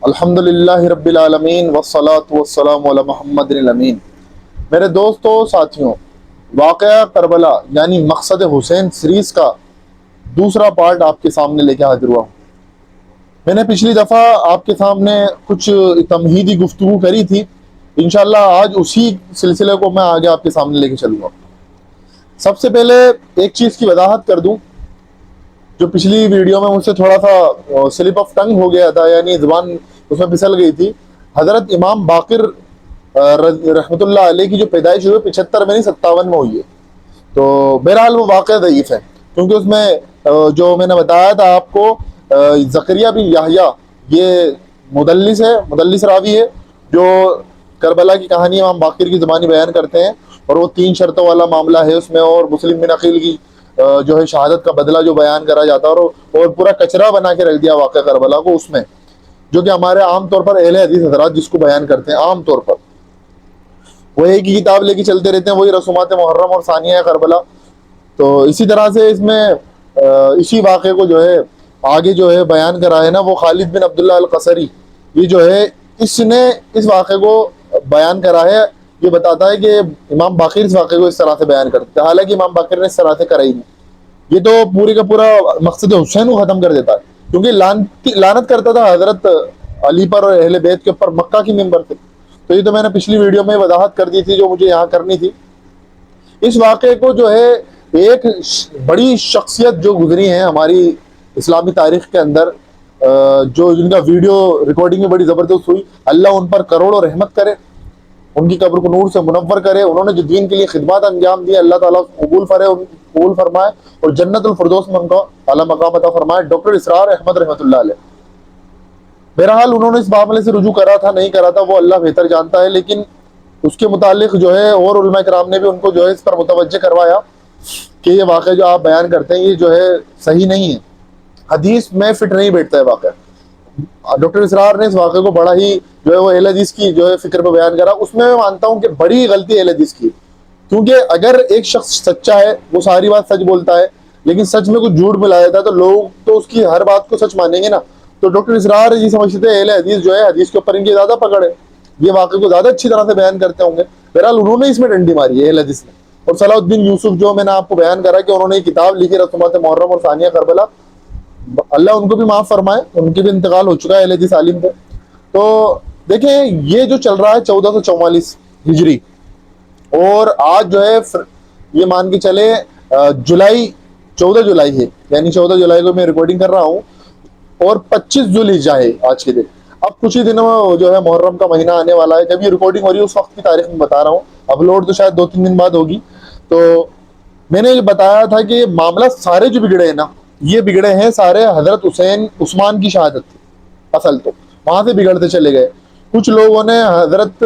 الحمدللہ رب العالمین والصلاة والسلام علی محمد الامین۔ میرے دوستوں ساتھیوں، واقعہ کربلا یعنی مقصد حسین سیریز کا دوسرا پارٹ آپ کے سامنے لے کے حاضر ہوا ہوں۔ میں نے پچھلی دفعہ آپ کے سامنے کچھ تمہیدی گفتگو کری تھی، انشاءاللہ آج اسی سلسلے کو میں آگے آپ کے سامنے لے کے چلوں گا۔ سب سے پہلے ایک چیز کی وضاحت کر دوں، جو پچھلی ویڈیو میں مجھ سے تھوڑا سا سلپ آف ٹنگ ہو گیا تھا، یعنی زبان اس میں پھسل گئی تھی۔ حضرت امام باقر رحمۃ اللہ علیہ کی جو پیدائش ہوئی 75 میں نہیں 57 میں ہوئی ہے، تو بہرحال وہ واقعہ ضعیف ہے، کیونکہ اس میں جو میں نے بتایا تھا آپ کو، زکریا بن یحییٰ یہ مدلس ہے، مدلس راوی ہے، جو کربلا کی کہانی امام باقر کی زبانی بیان کرتے ہیں، اور وہ 3 شرطوں والا معاملہ ہے اس میں، اور مسلم بن عقیل کی جو ہے شہادت کا بدلہ جو بیان کرا جاتا ہے، اور پورا کچرا بنا کے رکھ دیا واقعہ کربلا کو اس میں، جو کہ ہمارے عام طور پر اہل حدیث حضرات جس کو بیان کرتے ہیں عام طور پر وہ ایک ہی کتاب لے کے چلتے رہتے ہیں، وہی رسومات محرم اور ثانیہ کربلا۔ تو اسی طرح سے اس میں اسی واقعے کو جو ہے آگے جو ہے بیان کرا ہے نا، وہ خالد بن عبداللہ القصری، یہ جو ہے اس نے اس واقعے کو بیان کرا ہے۔ یہ بتاتا ہے کہ امام باقر اس واقعے کو اس طرح سے بیان کرتے تھے، حالانکہ امام باقر نے اس طرح سے کرا ہی نہیں۔ یہ تو پورے کا پورا مقصد حسین کو ختم کر دیتا ہے، کیونکہ لعنت کرتا تھا حضرت علی پر اور اہل بیت کے اوپر مکہ کی ممبر سے۔ تو یہ تو میں نے پچھلی ویڈیو میں وضاحت کر دی تھی جو مجھے یہاں کرنی تھی۔ اس واقعے کو جو ہے ایک بڑی شخصیت جو گزری ہیں ہماری اسلامی تاریخ کے اندر، جو جن کا ویڈیو ریکارڈنگ میں بڑی زبردست ہوئی، اللہ ان پر کروڑوں رحمت کرے، ان کی قبر کو نور سے منور کرے۔ انہوں نے جو دین کے لیے خدمات انجام دی، اللہ تعالیٰ قبول فرمائے اور جنت الفردوس میں ان کو اعلیٰ مقام عطا فرمائے۔ ڈاکٹر اسرار احمد رحمۃ اللہ علیہ، بہرحال انہوں نے اس معاملے سے رجوع کرا تھا نہیں کرا تھا وہ اللہ بہتر جانتا ہے، لیکن اس کے متعلق جو ہے اور علماء کرام نے بھی ان کو جو ہے اس پر متوجہ کروایا کہ یہ واقعہ جو آپ بیان کرتے ہیں یہ جو ہے صحیح نہیں ہے، حدیث میں فٹ نہیں بیٹھتا ہے واقعہ۔ ڈاکٹر اسرار نے اس واقعے کو بڑا ہی جو ہے وہ اہل حدیث کی جو ہے فکر پہ بیان کرا، اس میں مانتا ہوں کہ بڑی غلطی اہل حدیث کی، کیونکہ اگر ایک شخص سچا ہے وہ ساری بات سچ بولتا ہے، لیکن سچ میں کچھ جھوٹ ملا دیتا ہے تو لوگ تو اس کی ہر بات کو سچ مانیں گے نا۔ تو ڈاکٹر اسرار یہ سمجھتے ہیں اہل حدیث جو ہے حدیث کے اوپر ان کی زیادہ پکڑ ہے، یہ واقعے کو زیادہ اچھی طرح سے بیان کرتے ہوں گے، بہرحال انہوں نے اس میں ڈنڈی ماری ہے اہل حدیث نے۔ اور صلاح الدین یوسف جو میں نے آپ کو بیان کرا کہ انہوں نے کتاب لکھی رسومات محرم اور ثانیہ کربلا، اللہ ان کو بھی معاف فرمائے، ان کی بھی انتقال ہو چکا ہے اہل حدیث عالم پہ۔ تو دیکھیں یہ جو چل رہا ہے 1444 ہجری، اور آج جو ہے یہ مان کے چلے جولائی 14 جولائی ہے، یعنی 14 جولائی کو میں ریکارڈنگ کر رہا ہوں، اور 25 ذوالحجہ ہے آج کے دن۔ اب کچھ ہی دنوں میں جو ہے محرم کا مہینہ آنے والا ہے، جب یہ ریکارڈنگ ہو رہی ہے اس وقت کی تاریخ میں بتا رہا ہوں، اپلوڈ تو شاید 2-3 دن بعد ہوگی۔ تو میں نے بتایا تھا کہ معاملہ سارے جو بگڑے ہیں نا، یہ بگڑے ہیں سارے حضرت حسین عثمان کی شہادت تھی، اصل تو وہاں سے بگڑتے چلے گئے۔ کچھ لوگوں نے حضرت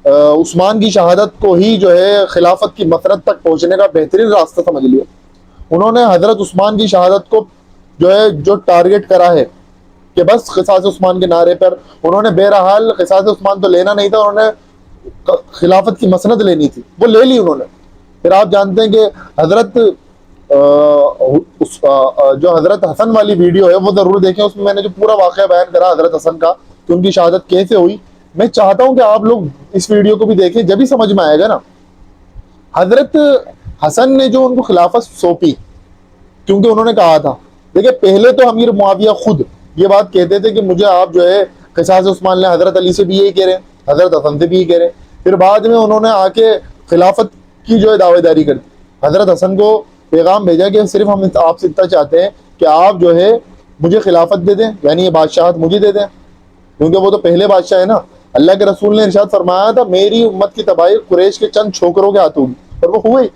عثمان کی شہادت کو ہی جو ہے خلافت کی مسرت تک پہنچنے کا بہترین راستہ سمجھ لیا، انہوں نے حضرت عثمان کی شہادت کو جو ہے جو ٹارگٹ کرا ہے کہ بس قصاص عثمان کے نعرے پر، انہوں نے بہرحال قصاص عثمان تو لینا نہیں تھا، انہوں نے خلافت کی مسند لینی تھی، وہ لے لی انہوں نے۔ پھر آپ جانتے ہیں کہ حضرت جو حضرت حسن والی ویڈیو ہے وہ ضرور دیکھیں، اس میں میں نے جو پورا واقعہ بیان کرا حضرت حسن کا کہ ان کی شہادت کیسے ہوئی، میں چاہتا ہوں کہ آپ لوگ اس ویڈیو کو بھی دیکھیں، جب ہی سمجھ میں آئے گا نا۔ حضرت حسن نے جو ان کو خلافت سونپی، کیونکہ انہوں نے کہا تھا، دیکھیں پہلے تو امیر معاویہ خود یہ بات کہتے تھے کہ مجھے آپ جو ہے قصاص عثمان لیں، حضرت علی سے بھی یہی کہہ رہے ہیں، حضرت حسن سے بھی یہی کہہ رہے ہیں۔ پھر بعد میں انہوں نے آ کے خلافت کی جو ہے دعوے داری کر دی، حضرت حسن کو پیغام بھیجا کہ صرف ہم آپ سے اتنا چاہتے ہیں کہ آپ جو ہے مجھے خلافت دے دیں، یعنی یہ بادشاہت مجھے دے دیں، کیونکہ وہ تو پہلے بادشاہ ہے نا۔ اللہ کے رسول نے ارشاد فرمایا تھا میری امت کی تباہی قریش کے چند چھوکروں کے ہاتھ ہوگی، اور وہ ہوئے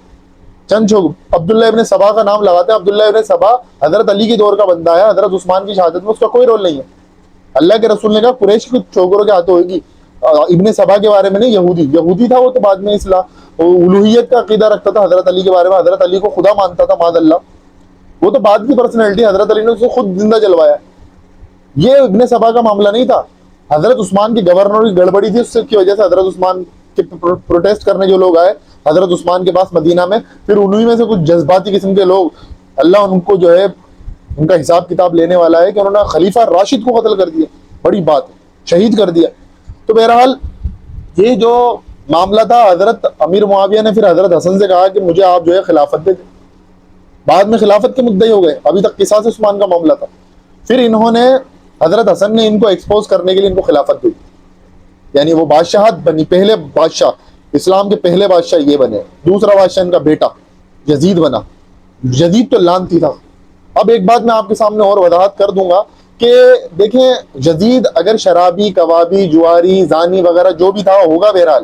چند چھوکر۔ عبداللہ ابن سبا کا نام لگاتے ہیں، عبداللہ ابن سبا حضرت علی کے دور کا بندہ ہے، حضرت عثمان کی شہادت میں اس کا کوئی رول نہیں ہے۔ اللہ کے رسول نے کہا قریش کے چھوکروں کے ہاتھ ہوگی۔ ابن سبا کے بارے میں نہیں، یہودی تھا وہ، تو بعد میں اسلام الوہیت کا عقیدہ رکھتا تھا حضرت علی کے بارے میں، حضرت علی کو خدا مانتا تھا معاذ اللہ، وہ تو بعد کی پرسنالٹی، حضرت علی نے اسے خود زندہ جلوایا۔ یہ ابن سبا کا معاملہ نہیں تھا، حضرت عثمان کی گورنر کی گڑبڑی تھی، اس کی وجہ سے حضرت عثمان کے پروٹیسٹ کرنے جو لوگ آئے حضرت عثمان کے پاس مدینہ میں، پھر انہی میں سے کچھ جذباتی قسم کے لوگ، اللہ ان کو جو ہے ان کا حساب کتاب لینے والا ہے کہ انہوں نے خلیفہ راشد کو قتل کر دیا۔ بڑی بات ہے، شہید کر دیا۔ تو بہرحال یہ جو معاملہ تھا، حضرت امیر معاویہ نے پھر حضرت حسن سے کہا کہ مجھے آپ جو ہے خلافت دے دیں۔ بعد میں خلافت کے مدعی ہو گئے، ابھی تک قصاص عثمان کا معاملہ تھا۔ پھر انہوں نے، حضرت حسن نے ان کو ایکسپوز کرنے کے لیے ان کو خلافت دی، یعنی وہ بادشاہت بنی، پہلے بادشاہ، اسلام کے پہلے بادشاہ یہ بنے۔ دوسرا بادشاہ ان کا بیٹا یزید بنا۔ یزید تو لعنتی تھا۔ اب ایک بات میں آپ کے سامنے اور وضاحت کر دوں گا کہ دیکھیں، یزید اگر شرابی، کبابی، جواری، زانی وغیرہ جو بھی تھا ہوگا، بہرحال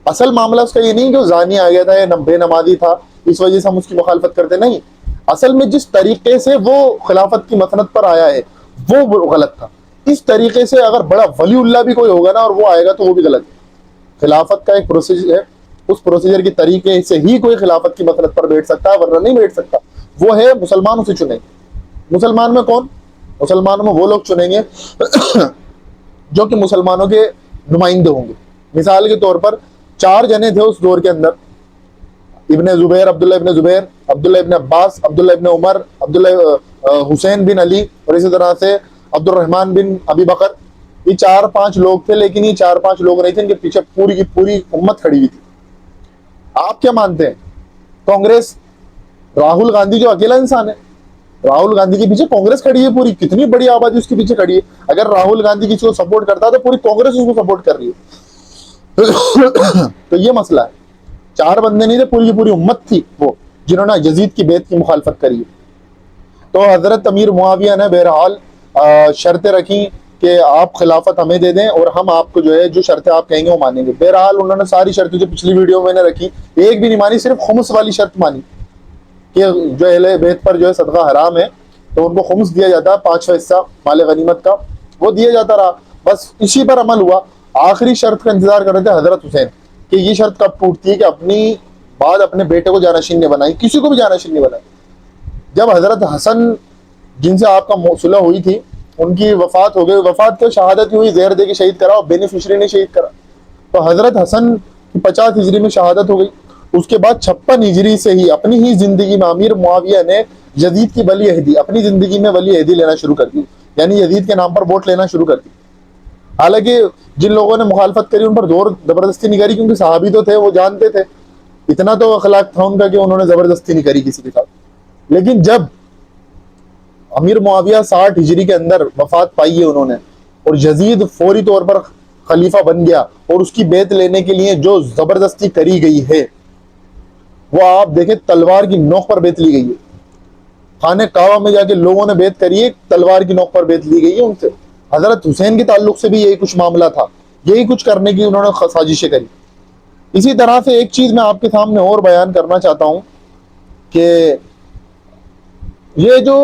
اصل معاملہ اس کا یہ نہیں کہ وہ زانی آ گیا تھا یا بے نمازی تھا اس وجہ سے ہم اس کی مخالفت کرتے، نہیں۔ اصل میں جس طریقے سے وہ خلافت کی مسند پر آیا ہے وہ غلط تھا۔ اس طریقے سے اگر بڑا ولی اللہ بھی کوئی ہوگا نا اور وہ آئے گا تو وہ بھی غلط ہے۔ خلافت کا ایک پروسیجر ہے، اس پروسیجر کی طریقے سے ہی کوئی خلافت کی مسند پر بیٹھ سکتا ہے، ورنہ نہیں بیٹھ سکتا۔ وہ ہے مسلمان اسے چنیں گے۔ مسلمان میں کون؟ مسلمانوں میں وہ لوگ چنیں گے جو کہ مسلمانوں کے نمائندے ہوں گے۔ مثال کے طور پر 4 جنے تھے اس دور کے اندر، ابن زبیر، عبداللہ ابن زبیر، عبداللہ ابن عباس، عبداللہ ابن عمر، عبداللہ حسین بن علی، اور اسی طرح سے عبد الرحمن بن ابی بکر۔ یہ 4-5 لوگ تھے، لیکن یہ 4-5 لوگ نہیں تھے، ان کے پیچھے پوری کی پوری امت کھڑی ہوئی تھی۔ آپ کیا مانتے ہیں؟ کانگریس، راہل گاندھی جو اکیلا انسان ہے، راہل گاندھی کے پیچھے کانگریس کھڑی ہے پوری، کتنی بڑی آبادی اس کے پیچھے کھڑی ہے۔ اگر راہل گاندھی کسی کو سپورٹ کرتا تو پوری کانگریس اس کو سپورٹ کر رہی ہے۔ تو یہ مسئلہ ہے، 4 بندے نہیں تھے، پوری کی پوری امت تھی وہ جنہوں نے یزید کی بیعت کی مخالفت کری ہے۔ تو حضرت امیر معاویہ نے بہرحال شرطیں رکھی کہ آپ خلافت ہمیں دے دیں اور ہم آپ کو جو ہے جو شرطیں آپ کہیں گے وہ مانیں گے۔ بہرحال انہوں نے ساری شرطیں جو پچھلی ویڈیو میں نے رکھی ایک بھی نہیں مانی، صرف خمس والی شرط مانی کہ جو اہل بیت پر جو ہے صدقہ حرام ہے تو ان کو خمس دیا جاتا ہے، 5واں حصہ مال غنیمت کا، وہ دیا جاتا رہا، بس اسی پر عمل ہوا۔ آخری شرط کا انتظار کر رہے تھے حضرت حسین کہ یہ شرط کب ٹوٹتی ہے کہ اپنی بعد اپنے بیٹے کو جانشین نہیں بنائی، کسی کو بھی جانشین نہیں بنائی۔ جب حضرت حسن جن سے آپ کا صلح ہوئی تھی ان کی وفات ہو گئی، وفات کے شہادت ہوئی، زہر دے کے شہید کرا اور بینیفیشری نے شہید کرا، تو حضرت حسن کی 50 ہجری میں شہادت ہو گئی۔ اس کے بعد 56 ہجری سے ہی اپنی ہی زندگی میں امیر معاویہ نے یزید کی ولی عہدی اپنی زندگی میں ولی عہدی لینا شروع کر دی، یعنی یزید کے نام پر ووٹ لینا شروع کر دی۔ حالانکہ جن لوگوں نے مخالفت کری ان پر زور زبردستی نہیں کری، کیونکہ صحابی تو تھے، وہ جانتے تھے، اتنا تو اخلاق تھا ان کا کہ انہوں نے زبردستی نہیں کری کسی کے ساتھ۔ لیکن جب امیر معاویہ 60 ہجری کے اندر وفات پائی ہے انہوں نے، اور یزید فوری طور پر خلیفہ بن گیا، اور اس کی بیعت لینے کے لیے جو زبردستی کری گئی ہے وہ آپ دیکھیں، تلوار کی نوک پر بیعت لی گئی ہے۔ خانہ کعبہ میں جا کے لوگوں نے بیعت کری ہے، تلوار کی نوک پر بیعت لی گئی ہے ان سے۔ حضرت حسین کے تعلق سے بھی یہی کچھ معاملہ تھا، یہی کچھ کرنے کی انہوں نے سازشیں کری۔ اسی طرح سے ایک چیز میں آپ کے سامنے اور بیان کرنا چاہتا ہوں کہ یہ جو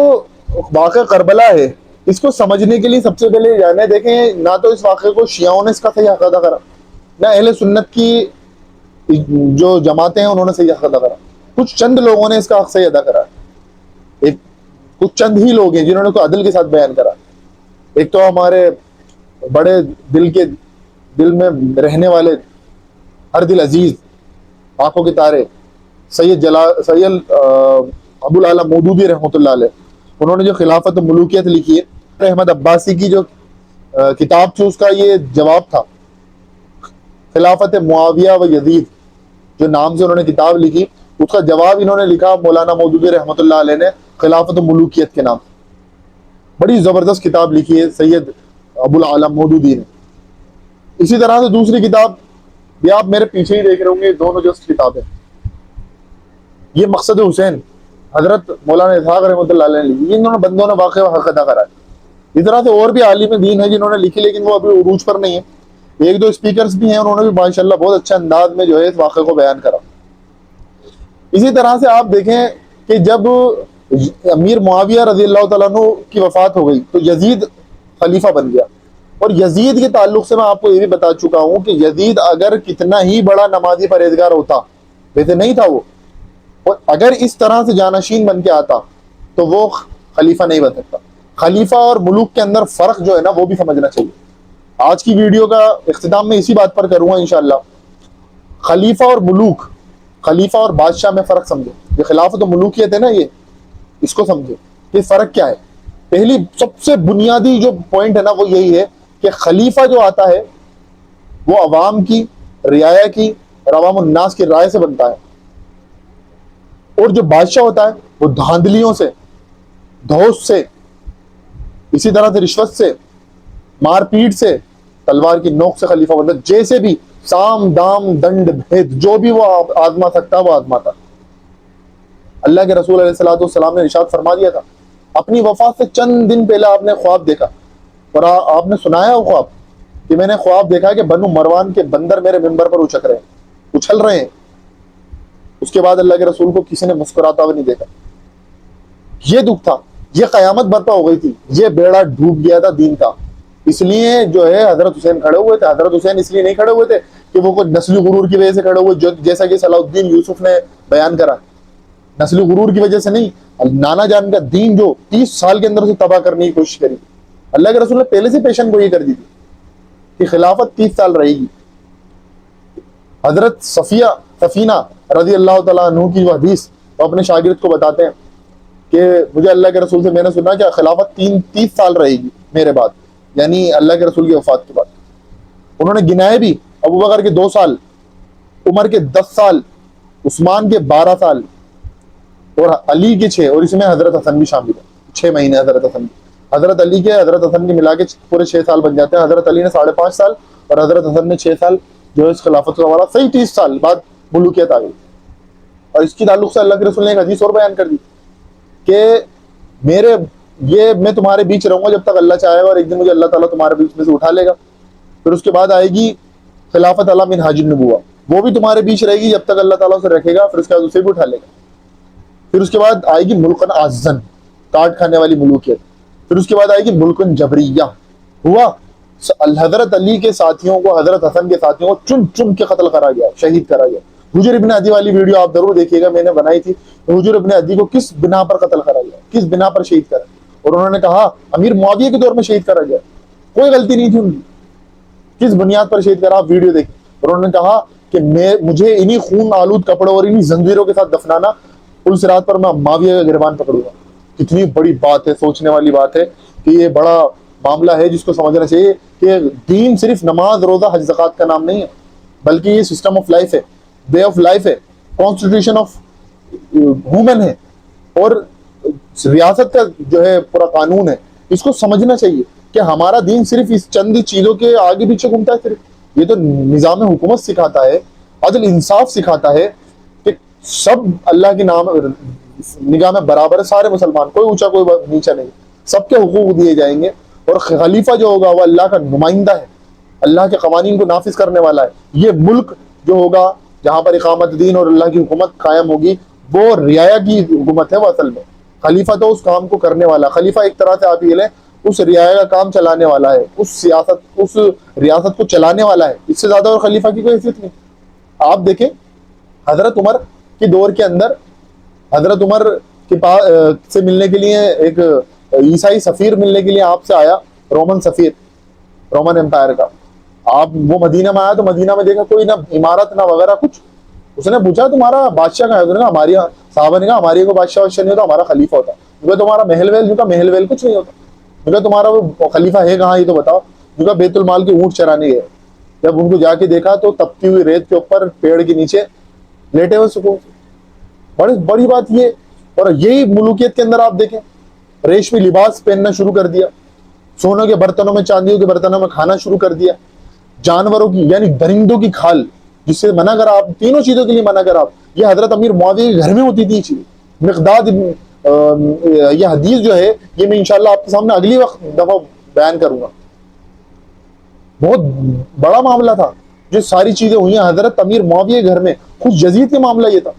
واقعہ کربلا ہے اس کو سمجھنے کے لیے سب سے پہلے جانے دیکھیں، نہ تو اس واقعے کو شیعوں نے اس کا صحیح حق ادا کرا، نہ اہل سنت کی جو جماعتیں ہیں انہوں نے صحیح حق ادا کرا، کچھ چند لوگوں نے اس کا حق صحیح ادا کرا، ایک کچھ چند ہی لوگ ہیں جنہوں نے کو عدل کے ساتھ بیان کرا۔ ایک تو ہمارے بڑے دل میں رہنے والے، ہر دل عزیز، آنکھوں کے تارے، سید ابو العالی مودودی رحمۃ اللہ علیہ، انہوں نے جو خلافت و ملوکیت لکھی ہے، احمد عباسی کی جو کتاب تھی اس کا یہ جواب تھا، خلافت معاویہ و یزید جو نام سے انہوں نے کتاب لکھی، اس کا جواب انہوں نے لکھا مولانا مودودی رحمۃ اللہ علیہ نے خلافت و ملوکیت کے نام۔ بڑی زبردست کتاب لکھی ہے سید ابو العالی مودودی نے۔ اسی طرح سے دوسری کتاب یہ آپ میرے پیچھے ہی دیکھ رہے ہوں گے، دونوں جسٹ کتابیں، یہ مقصد حسین حضرت مولانا اسحاق رحمۃ اللہ علیہ نے لکھی، انہوں نے بندوں نے واقعہ حق ادا کرا ہے۔ اس طرح سے اور بھی عالم دین ہیں جنہوں نے لکھی، لیکن وہ ابھی عروج پر نہیں ہے۔ ایک دو اسپیکرز بھی ہیں، انہوں نے بھی ماشاءاللہ بہت اچھے انداز میں جو ہے اس واقعے کو بیان کرا۔ اسی طرح سے آپ دیکھیں کہ جب امیر معاویہ رضی اللہ تعالیٰ عنہ کی وفات ہو گئی تو یزید خلیفہ بن گیا، اور یزید کے تعلق سے میں آپ کو یہ بھی بتا چکا ہوں کہ یزید اگر کتنا ہی بڑا نمازی پرہیزگار ہوتا، ویسے نہیں تھا وہ، اور اگر اس طرح سے جانشین بن کے آتا تو وہ خلیفہ نہیں بن سکتا۔ خلیفہ اور ملوک کے اندر فرق جو ہے نا وہ بھی سمجھنا چاہیے۔ آج کی ویڈیو کا اختتام میں اسی بات پر کروں گا انشاءاللہ۔ خلیفہ اور ملوک، خلیفہ اور بادشاہ میں فرق سمجھو، یہ خلافت و ملوکیت ہے نا، یہ اس کو سمجھو کہ فرق کیا ہے۔ پہلی سب سے بنیادی جو پوائنٹ ہے نا وہ یہی ہے کہ خلیفہ جو آتا ہے وہ عوام کی، رعایا کی اور عوام الناس کی رائے سے بنتا ہے، اور جو بادشاہ ہوتا ہے وہ دھاندلیوں سے، دھوس سے، اسی طرح سے رشوت سے، مار پیٹ سے، تلوار کی نوک سے خلیفہ بنتا ہے، جیسے بھی سام دام دنڈ بھید جو بھی وہ آزما سکتا وہ آزماتا۔ اللہ کے رسول علیہ الصلوۃ والسلام نے ارشاد فرما دیا تھا، اپنی وفات سے چند دن پہلے آپ نے خواب دیکھا اور آپ نے سنایا وہ خواب کہ میں نے خواب دیکھا کہ بنو مروان کے بندر میرے منبر پر اچک رہے ہیں، اچھل رہے ہیں۔ اس کے بعد اللہ کے رسول کو کسی نے مسکراتا ہوا نہیں دیکھا۔ یہ دکھ تھا، یہ قیامت برپا ہو گئی تھی، یہ بیڑا ڈوب گیا تھا دین کا۔ اس لیے جو ہے حضرت حسین کھڑے ہوئے تھے۔ حضرت حسین اس لیے نہیں کھڑے ہوئے تھے کہ وہ کوئی نسلی غرور کی وجہ سے کھڑے ہوئے، جیسا کہ صلاح الدین یوسف نے بیان کرا، نسلی غرور کی وجہ سے نہیں۔ نانا جان کا دین جو 30 سال کے اندر اسے تباہ کرنے کی کوشش کری، اللہ کے رسول نے پہلے سے پیشن گوئی کر دی تھی کہ خلافت 30 سال رہے گی۔ حضرت سفینہ رضی اللہ تعالیٰ عنہ کی جو حدیث وہ اپنے شاگرد کو بتاتے ہیں کہ مجھے اللہ کے رسول سے میں نے سنا کہ خلافت 30 سال رہے گی میرے بعد، یعنی اللہ کے رسول کی وفات کے بعد۔ انہوں نے گنائے بھی، ابوبکر کے 2 سال، عمر کے 10 سال، عثمان کے 12 سال اور علی کے 6، اور اس میں حضرت حسن بھی شامل ہے، 6 مہینے حضرت حسن، حضرت علی کے حضرت حسن کے ملا کے پورے 6 سال بن جاتے ہیں۔ حضرت علی نے 5.5 سال اور حضرت حسن نے 6 سال جو ہے اس خلافت کا ہمارا صحیح 30 سال بعد ملوکیت آ گئی۔ اور اس کی تعلق سے اللہ کے رسول نے ایک حدیث اور بیان کر دی کہ میں تمہارے بیچ رہوں گا جب تک اللہ چاہے گا، اور ایک دن مجھے اللہ تعالیٰ تمہارے بیچ میں سے اٹھا لے گا۔ پھر اس کے بعد آئے گی خلافت علی منہاج النبوہ، وہ بھی تمہارے بیچ رہے گی جب تک اللہ تعالیٰ اسے رکھے گا، پھر اس کے بعد اسے بھی اٹھا لے گا۔ پھر اس کے بعد آئے گی ملکن عزن، کاٹ کھانے والی ملوکیت۔ پھر اس کے بعد آئے گی ملکن جبریہ، ہوا حضرت علی کے ساتھیوں کو، حضرت حسن کے ساتھیوں کو چن چن کے قتل کرا گیا، شہید کرا گیا۔ حجر ابن عدی والی ویڈیو آپ ضرور دیکھیے گا، میں نے بنائی تھی، حجر ابن عدی کو کس بنا پر قتل کرا گیا، کس بنا پر شہید کرا، اور انہوں نے کہا امیر معاویہ کے دور میں شہید کرا گیا، کوئی غلطی نہیں تھی ان کی، کس بنیاد پر شہید کرا آپ ویڈیو دیکھیں۔ اور انہوں نے کہا کہ مجھے انہی خون آلود کپڑوں اور انہی زنجیروں کے ساتھ دفنانا، پل صراط پر میں معاویہ کا گریبان پکڑوں گا۔ کتنی بڑی بات ہے، سوچنے والی بات ہے کہ یہ بڑا معاملہ ہے جس کو سمجھنا چاہیے کہ دین صرف نماز، روزہ، حج، زکوٰۃ کا نام نہیں ہے، بلکہ یہ سسٹم آف لائف ہے، وے آف لائف ہے، کانسٹیٹیوشن آف ہیومن ہے، اور ریاست کا جو ہے پورا قانون ہے۔ اس کو سمجھنا چاہیے کہ ہمارا دین صرف اس چند چیزوں کے آگے پیچھے گھومتا ہے، صرف یہ تو نظام حکومت سکھاتا ہے، عدل انصاف سکھاتا ہے کہ سب اللہ کے نام نگاہ میں برابر ہے، سارے مسلمان، کوئی اونچا کوئی نیچا نہیں، سب کے حقوق دیے جائیں گے، اور خلیفہ جو ہوگا وہ اللہ کا نمائندہ ہے، اللہ کے قوانین کو نافذ کرنے والا ہے۔ یہ ملک جو ہوگا جہاں پر اقامت دین اور اللہ کی حکومت قائم ہوگی وہ رعایا کی حکومت ہے، وہ اصل میں خلیفہ تو اس کام کو کرنے والا، خلیفہ ایک طرح سے آپ یہ لیں اس رعایا کا کام چلانے والا ہے، اس ریاست کو چلانے والا ہے، اس سے زیادہ اور خلیفہ کی کوئی حیثیت نہیں۔ آپ دیکھیں حضرت عمر کے دور کے اندر حضرت عمر کے پاس سے ملنے کے لیے ایک عیسائی سفیر ملنے کے لیے آپ سے آیا، رومن سفیر، رومن امپائر کا۔ آپ وہ مدینہ میں آیا تو مدینہ میں دیکھا کوئی نہ عمارت نہ وغیرہ کچھ۔ اس نے پوچھا تمہارا بادشاہ کہاں ہے؟ اس نے کہا ہماری، صحابہ نے کہا ہماری کوئی بادشاہ نہیں ہوتا، ہمارا خلیفہ ہوتا۔ کیونکہ تمہارا محل ویل، جو محل ویل کچھ نہیں ہوتا، کیونکہ تمہارا وہ خلیفہ ہے کہاں یہ تو بتاؤ۔ کیونکہ بیت المال کے اونٹ چرانے گئے، جب ان کو جا کے دیکھا تو تپتی ہوئی ریت کے اوپر پیڑ کے نیچے لیٹے ہوئے سکون سے۔ بڑی بات یہ، اور یہی ملوکیت کے اندر آپ دیکھیں ریشمی لباس پہننا شروع کر دیا، سونوں کے برتنوں میں، چاندیوں کے برتنوں میں کھانا شروع کر دیا، جانوروں کی یعنی درندوں کی کھال جس سے منع کرا آپ، تینوں چیزوں کے لیے منع کرا آپ۔ یہ حضرت امیر معاویہ کے گھر میں ہوتی تھی یہ چیز۔ مقداد یہ حدیث جو ہے یہ میں انشاءاللہ آپ کے سامنے اگلی دفعہ بیان کروں گا۔ بہت بڑا معاملہ تھا جو ساری چیزیں ہوئی ہیں حضرت امیر معاویہ کے گھر میں۔ خود یزید کے معاملہ یہ تھا،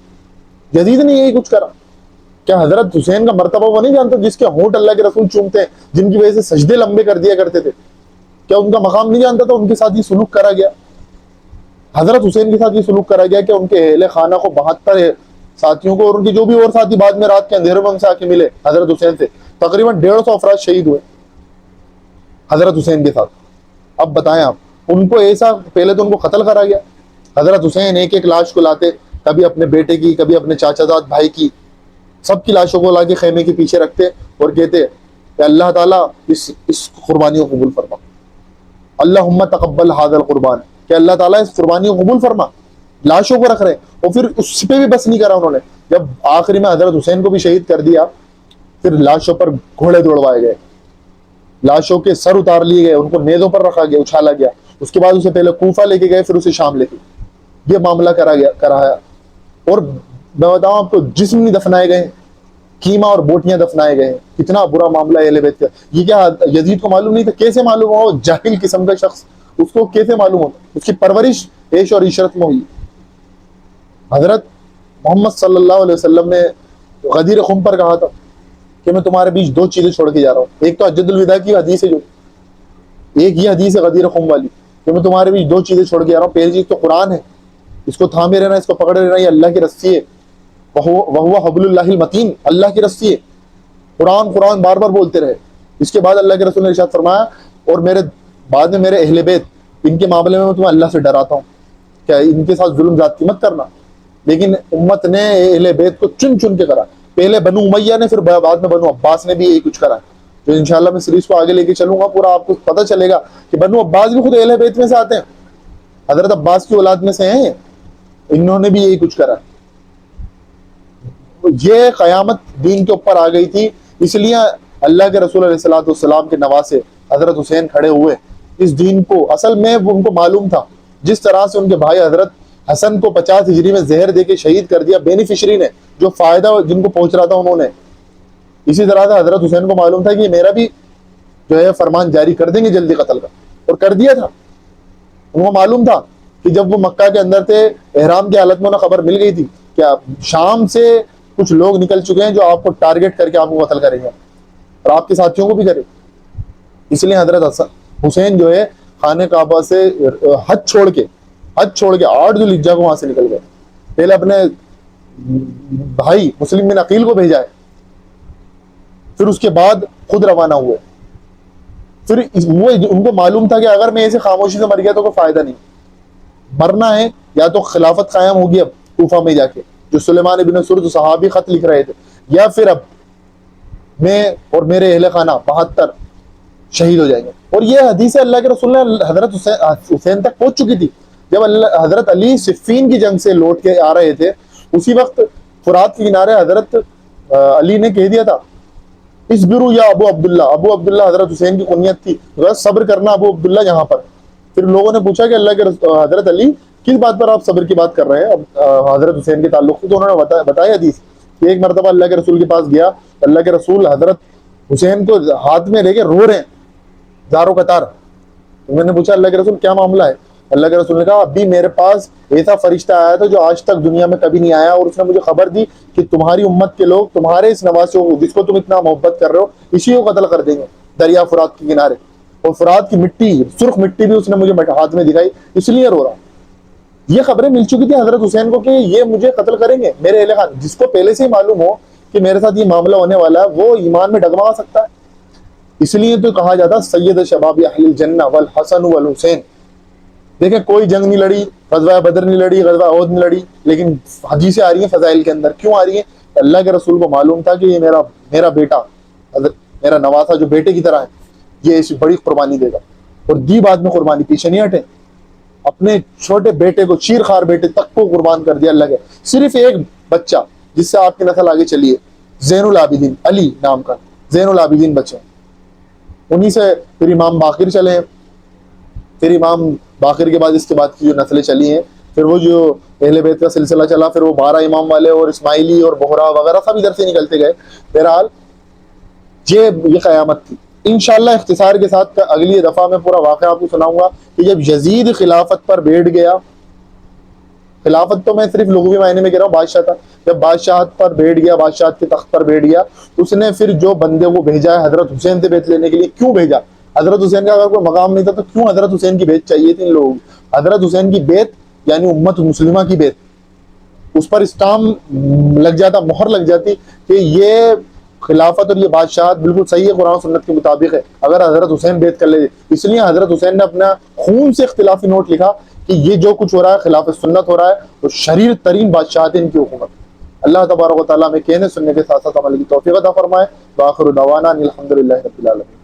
یزید نے یہی کچھ کرا۔ کیا حضرت حسین کا مرتبہ وہ نہیں جانتا جس کے ہونٹ اللہ کے رسول چومتے ہیں، جن کی وجہ سے سجدے لمبے کر دیا کرتے تھے؟ کیا ان کا مقام نہیں جانتا تھا؟ ان کے ساتھ یہ سلوک کرا گیا، حضرت حسین کے ساتھ یہ سلوک کرا گیا کہ ان کے اہل خانہ کو 72 ساتھیوں کو، اور ان کے جو بھی اور ساتھی بعد میں رات کے اندھیروں میں ان سے آ کے ملے حضرت حسین سے، تقریباً 150 افراد شہید ہوئے حضرت حسین کے ساتھ۔ اب بتائیں آپ، ان کو ایسا پہلے تو ان کو قتل کرا گیا۔ حضرت حسین ایک ایک لاش کو لاتے، کبھی اپنے بیٹے کی، کبھی اپنے چاچا زاد بھائی کی، سب کی لاشوں کو لا کے خیمے کے پیچھے رکھتے اور کہتے کہ اللہ تعالیٰ اس قربانی کو قبول فرما، اللہم تقبل ھذا القربان، کہ اللہ تعالیٰ اس قربانی کو قبول فرما. لاشوں کو رکھ رہے ہیں. اور پھر اس پہ بھی بس نہیں کرا انہوں نے، جب آخری میں حضرت حسین کو بھی شہید کر دیا، پھر لاشوں پر گھوڑے دوڑوائے گئے، لاشوں کے سر اتار لیے گئے، ان کو نیزوں پر رکھا گیا، اچھالا گیا. اس کے بعد اسے پہلے کوفہ لے کے گئے، پھر اسے شام لے کے، یہ معاملہ کرایا. اور میں بتاؤں آپ کو، جسم نہیں دفنائے گئے، کیما اور بوٹیاں دفنائے گئے. کتنا برا معاملہ ہے اہل بیت کا. یہ کیا یزید کو معلوم نہیں تھا؟ کیسے معلوم ہوا؟ جاہل قسم کا شخص، اس کو کیسے معلوم ہوتا؟ اس کی پرورش عیش اور عشرت میں ہوئی. حضرت محمد صلی اللہ علیہ وسلم نے غدیر خم پر کہا تھا کہ میں تمہارے بیچ دو چیزیں چھوڑ کے جا رہا ہوں. ایک تو حجۃ الوداع کی حدیث ہے، جو ایک یہ حدیث ہے غدیر خم والی، کہ میں تمہارے بیچ دو چیزیں چھوڑ کے جا رہا ہوں. پہلی چیز تو قرآن ہے، اس کو تھامے رہنا، اس کو پکڑے رہنا، یہ اللہ کی رسی ہے. وَهُوَ حَبْلُ اللَّهِ الْمَتِينُ، اللہ کی رسی ہے. قرآن بار بار بولتے رہے. اس کے بعد اللہ کے رسول نے ارشاد فرمایا، اور میرے بعد میں میرے اہل بیت، ان کے معاملے میں تمہیں اللہ سے ڈراتا ہوں کہ ان کے ساتھ ظلم زیادتی مت کرنا. لیکن امت نے اہل بیت کو چن چن کے کرا. پہلے بنو امیہ نے، پھر بعد میں بنو عباس نے بھی یہی کچھ کرا. تو انشاءاللہ میں سیریز کو آگے لے کے چلوں گا، پورا آپ کو پتہ چلے گا کہ بنو عباس بھی خود اہل بیت میں سے آتے ہیں، حضرت عباس کی اولاد میں سے ہیں. انہوں نے بھی یہی کچھ کرا. یہ قیامت دین کے اوپر آ گئی تھی، اس لیے اللہ کے رسول علیہ السلام کے نواسے حضرت حسین کھڑے ہوئے اس دین کو. اصل میں ان کو معلوم تھا، جس طرح سے ان کے بھائی حضرت حسن کو 50 ہجری میں زہر دے کے شہید کر دیا بینیفیشری نے، جو فائدہ جن کو پہنچ رہا تھا انہوں نے، اسی طرح سے حضرت حسین کو معلوم تھا کہ میرا بھی جو ہے فرمان جاری کر دیں گے جلدی قتل کا، اور کر دیا تھا. ان کو معلوم تھا کہ جب وہ مکہ کے اندر تھے، احرام کی حالت میں انہیں خبر مل گئی تھی کہ شام سے کچھ لوگ نکل چکے ہیں جو آپ کو ٹارگٹ کر کے آپ کو قتل کریں گے، اور آپ کے ساتھیوں کو بھی کرے. اس لیے حضرت حسین جو ہے خانہ کعبہ سے حج چھوڑ کے 8 ذوالحجہ کو وہاں سے نکل گئے. پہلے اپنے بھائی مسلم بن عقیل کو بھیجا ہے، پھر اس کے بعد خود روانہ ہوئے. پھر وہ ان کو معلوم تھا کہ اگر میں ایسے خاموشی سے مر گیا تو کوئی فائدہ نہیں. مرنا ہے یا تو خلافت قائم ہوگی اب کوفہ میں جا کے، جو سلیمان ابن سرد صحابی خط لکھ رہے تھے، یا پھر اب میں اور میرے اہل خانہ 72 شہید ہو جائیں گے. اور یہ حدیث اللہ کے رسول نے حضرت حسین تک پہنچ چکی تھی. جب حضرت علی صفین کی جنگ سے لوٹ کے آ رہے تھے، اسی وقت فرات کے کنارے حضرت علی نے کہہ دیا تھا، اصبروا یا ابو عبداللہ. ابو عبداللہ حضرت حسین کی کنیت تھی، صبر کرنا ابو عبداللہ یہاں پر. پھر لوگوں نے پوچھا کہ اللہ کے حضرت علی کس بات پر آپ صبر کی بات کر رہے ہیں حضرت حسین کے تعلق سے؟ تو انہوں نے بتایا حدیث کہ ایک مرتبہ اللہ کے رسول کے پاس گیا، اللہ کے رسول حضرت حسین کو ہاتھ میں لے کے رو رہے ہیں زارو قطار. میں نے پوچھا اللہ کے رسول کیا معاملہ ہے؟ اللہ کے رسول نے کہا ابھی میرے پاس ایسا فرشتہ آیا تھا جو آج تک دنیا میں کبھی نہیں آیا، اور اس نے مجھے خبر دی کہ تمہاری امت کے لوگ تمہارے اس نواسے کو جس کو تم اتنا محبت کر رہے ہو، اسی کو قتل کر دیں گے دریا فرات کے کنارے. اور فرات کی مٹی، سرخ مٹی بھی اس نے مجھے ہاتھ میں دکھائی، اس لیے رو رہا ہوں. یہ خبریں مل چکی تھی حضرت حسین کو کہ یہ مجھے قتل کریں گے. میرے اہل خان جس کو پہلے سے ہی معلوم ہو کہ میرے ساتھ یہ معاملہ ہونے والا ہے، وہ ایمان میں ڈگمگا سکتا ہے. اس لیے تو کہا جاتا سید شباب اہل الجنہ والحسن والحسین. دیکھیں کوئی جنگ نہیں لڑی، غزوہ بدر نہیں لڑی، غزوہ احد نہیں لڑی، لیکن حدیثیں آ رہی ہیں فضائل کے اندر. کیوں آ رہی ہیں؟ اللہ کے رسول کو معلوم تھا کہ یہ میرا بیٹا، میرا نواسا جو بیٹے کی طرح ہے، یہ ایسی بڑی قربانی دے گا. اور دی بعد میں قربانی، پیچھے نہیں ہٹے. اپنے چھوٹے بیٹے کو، چیر خار بیٹے تک کو قربان کر دیا اللہ کے. صرف ایک بچہ جس سے آپ کی نسل آگے چلی ہے، زین العابدین، علی نام کا زین العابدین بچے، انہی سے پھر امام باقر چلے ہیں. پھر امام باقر کے بعد اس کے بعد کی جو نسلیں چلی ہیں، پھر وہ جو اہل بیت کا سلسلہ چلا، پھر وہ 12 امام والے اور اسماعیلی اور بہرا وغیرہ سب ادھر سے نکلتے گئے. بہرحال یہ قیامت تھی. انشاءاللہ اختصار کے ساتھ اگلی دفعہ میں پورا واقعہ آپ کو سناؤں گا کہ جب یزید خلافت پر بیٹھ گیا، خلافت تو میں صرف لغوی معنی میں کہہ رہا ہوں، بادشاہ تھا. جب بادشاہت پر بیٹھ گیا، بادشاہت کے تخت پر بیٹھ گیا، اس نے پھر جو بندے کو بھیجا ہے حضرت حسین سے بیعت لینے کے لیے. کیوں بھیجا؟ حضرت حسین کا اگر کوئی مقام نہیں تھا تو کیوں حضرت حسین کی بیعت چاہیے تھی ان لوگوں کو؟ حضرت حسین کی بیعت یعنی امت مسلمہ کی بیعت، اس پر اسٹامپ لگ جاتا، مہر لگ جاتی کہ یہ خلافت اور یہ بادشاہت بالکل صحیح ہے، قرآن و سنت کے مطابق ہے، اگر حضرت حسین بیعت کر لے. اس لیے حضرت حسین نے اپنا خون سے اختلافی نوٹ لکھا کہ یہ جو کچھ ہو رہا ہے خلاف سنت ہو رہا ہے، تو شریر ترین بادشاہت ہے ان کی حکومت. اللہ تبارک و تعالیٰ ہمیں کہنے سننے کے ساتھ ساتھ عمل کی توفیق عطا فرمائے۔ وآخر دعوانا الحمدللہ رب العالمین۔